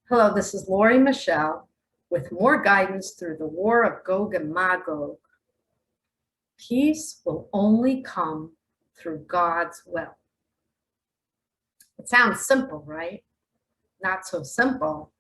Hello, this is Lori Michelle with more guidance through the war of Gog and Magog. Peace will only come through God's will. It sounds simple, right? Not so simple.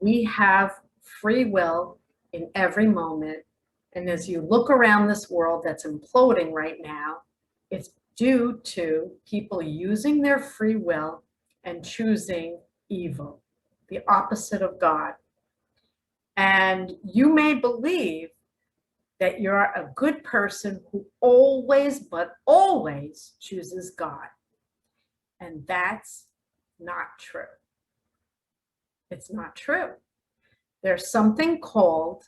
We have free will in every moment. And as you look around this world that's imploding right now, it's due to people using their free will and choosing evil, the opposite of God. And you may believe that you're a good person who always, but always chooses God. And that's not true. It's not true. There's something called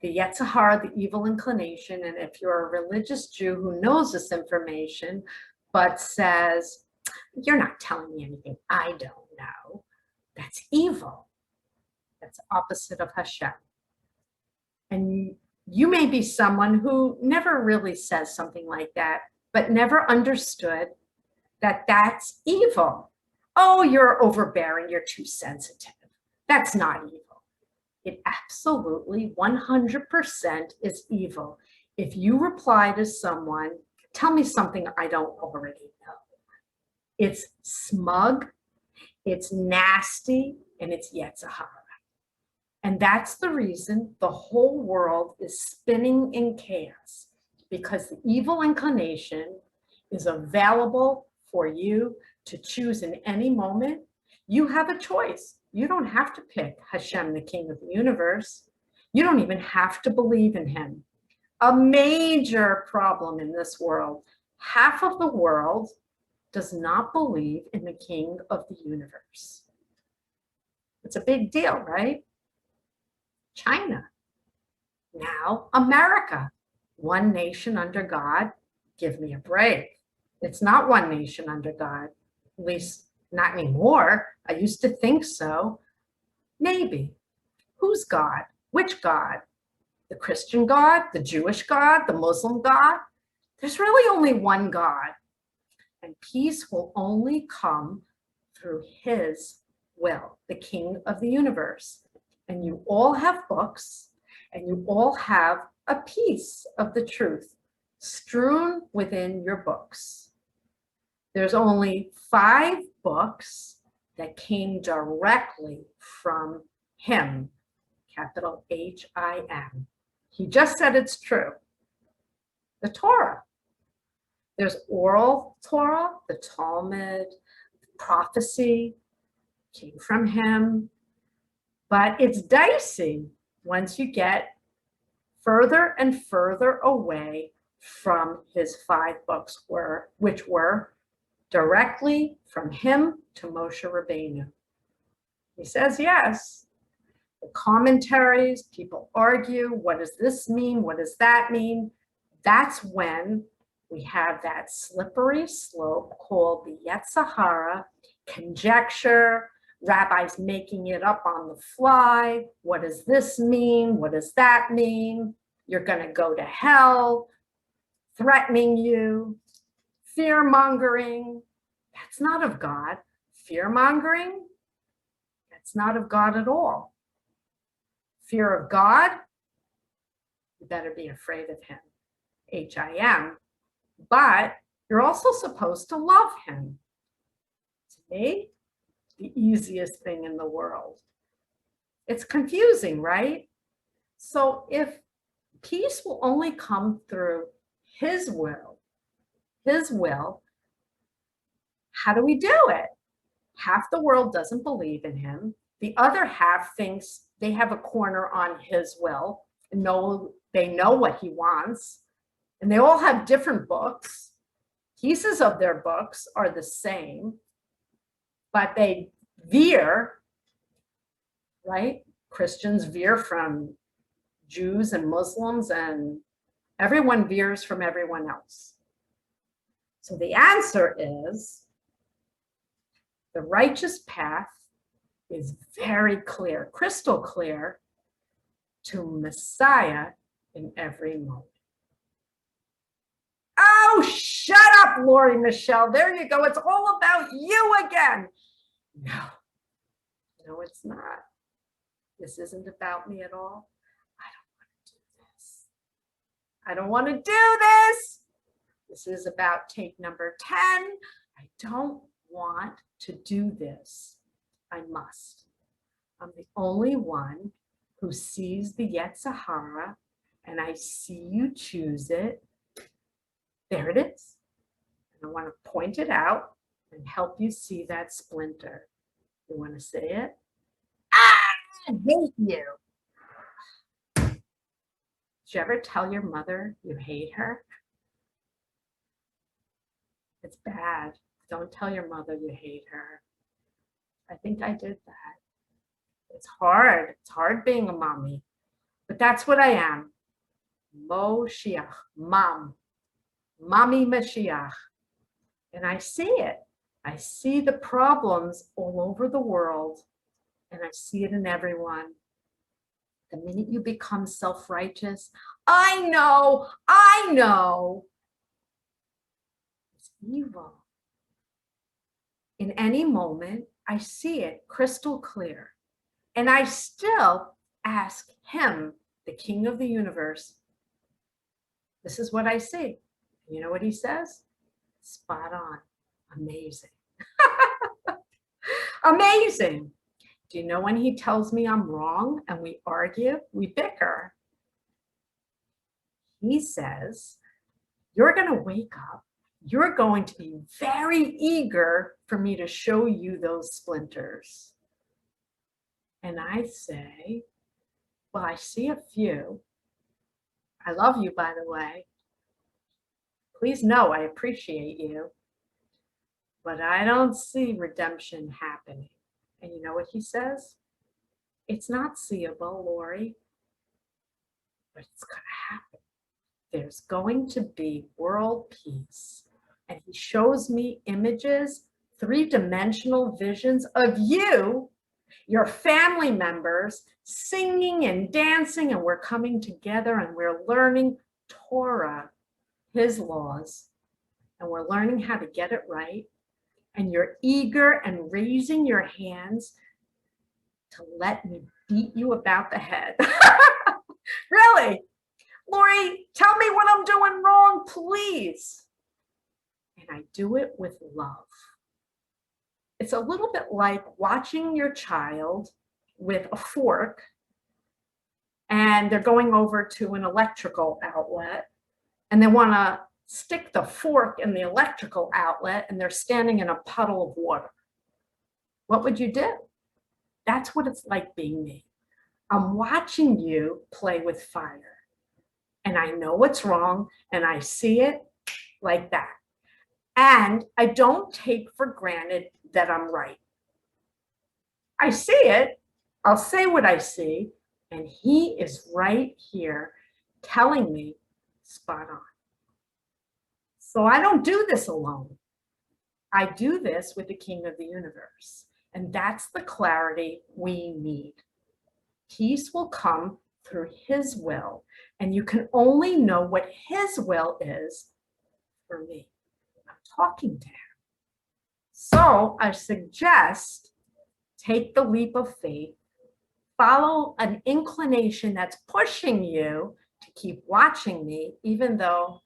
the Yetzer Hara, the evil inclination. And if you're a religious Jew who knows this information, but says, you're not telling me anything I don't know, that's evil. That's opposite of Hashem. And you may be someone who never really says something like that, but never understood that that's evil. Oh, you're overbearing, you're too sensitive. That's not evil. It absolutely 100% is evil. If you reply to someone, tell me something I don't already know. It's smug, it's nasty, and it's Yetzer Hara. And that's the reason the whole world is spinning in chaos, because the evil inclination is available for you to choose in any moment. You have a choice. You don't have to pick Hashem, the King of the universe. You don't even have to believe in him. A major problem in this world. Half of the world does not believe in the King of the universe. It's a big deal, right? China, now America, one nation under God. Give me a break. It's not one nation under God, at least not anymore. I used to think so. Maybe. Who's God? Which God? The Christian God, the Jewish God, the Muslim God? There's really only one God. And peace will only come through his will, the King of the universe. And you all have books, and you all have a piece of the truth strewn within your books. There's only 5 books that came directly from him, capital H-I-M. He just said it's true. The Torah. There's oral Torah, the Talmud, the prophecy came from him. But it's dicey once you get further and further away from his 5 books, which were directly from him to Moshe Rabbeinu. He says yes. The commentaries, people argue, what does this mean? What does that mean? That's when we have that slippery slope called the Yetzer Hara, conjecture, rabbis making it up on the fly. What does this mean? What does that mean? You're going to go to hell, threatening you, fear-mongering. That's not of God. Fear-mongering, that's not of God at all. Fear of God, you better be afraid of him, H-I-M. But you're also supposed to love him. To me, the easiest thing in the world. It's confusing, right? So if peace will only come through his will, how do we do it? Half the world doesn't believe in him. The other half thinks they have a corner on his will, and they know what he wants, and they all have different books. Pieces of their books are the same, but they veer, right? Christians veer from Jews and Muslims, and everyone veers from everyone else. So the answer is the righteous path is very clear, crystal clear, to Messiah in every moment. Oh, shut up, Lori Michelle. There you go. It's all about you again. No, No, it's not. This isn't about me at all. I don't want to do this. I don't want to do this. This is about take number 10. I don't want to do this. I must. I'm the only one who sees the Yetzer Hara, and I see you choose it. There it is. And I want to point it out and help you see that splinter. You want to say it? I hate you. Did you ever tell your mother you hate her? It's bad. Don't tell your mother you hate her. I think I did that. It's hard. It's hard being a mommy. But that's what I am. Moshiach, mom. Mommy Mashiach. And I see it. I see the problems all over the world. And I see it in everyone. The minute you become self-righteous, I know. It's evil. In any moment, I see it crystal clear. And I still ask him, the King of the universe, this is what I see. You know what he says? Spot on. Amazing. Amazing. Do you know when he tells me I'm wrong and we argue, we bicker? He says, you're going to wake up. You're going to be very eager for me to show you those splinters. And I say, well, I see a few. I love you, by the way. Please know I appreciate you. But I don't see redemption happening. And you know what he says? It's not seeable, Lori, but it's going to happen. There's going to be world peace. And he shows me images, three-dimensional visions of you, your family members, singing and dancing, and we're coming together and we're learning Torah, his laws, and we're learning how to get it right. And you're eager and raising your hands to let me beat you about the head. Really? Lori, tell me what I'm doing wrong, please. And I do it with love. It's a little bit like watching your child with a fork and they're going over to an electrical outlet and they want to stick the fork in the electrical outlet and they're standing in a puddle of water. What would you do? That's what it's like being me. I'm watching you play with fire and I know what's wrong and I see it like that. And I don't take for granted that I'm right. I see it, I'll say what I see, and he is right here telling me spot on. So I don't do this alone. I do this with the King of the universe. And that's the clarity we need. Peace will come through his will. And you can only know what his will is for me. I'm talking to him. So I suggest take the leap of faith, follow an inclination that's pushing you to keep watching me, even though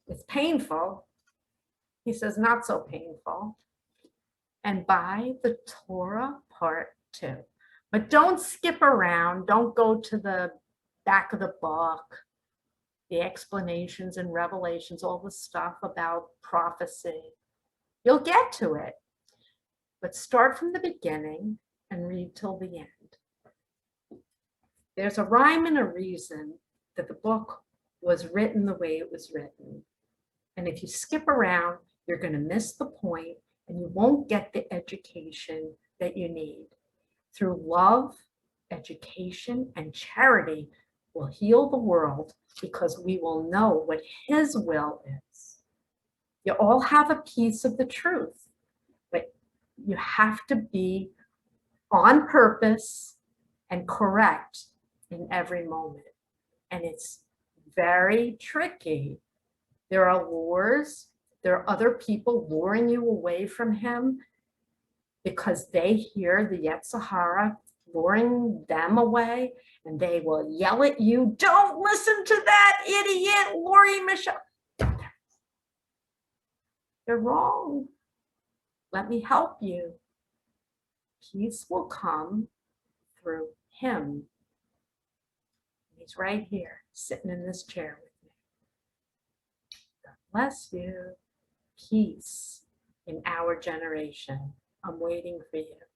it's painful. He says, not so painful. And buy the Torah part 2. But don't skip around. Don't go to the back of the book, the explanations and revelations, all the stuff about prophecy. You'll get to it. But start from the beginning and read till the end. There's a rhyme and a reason that the book was written the way it was written. And if you skip around, you're going to miss the point and you won't get the education that you need. Through love, education, and charity, we'll heal the world because we will know what his will is. You all have a piece of the truth, but you have to be on purpose and correct in every moment. And it's very tricky. There are lures. There are other people luring you away from him. because they hear the Yetzer Hara luring them away, and they will yell at you, don't listen to that idiot, Lori Michelle. They're wrong. Let me help you. Peace will come through him. He's right here, sitting in this chair with me. God bless you. Peace in our generation. I'm waiting for you.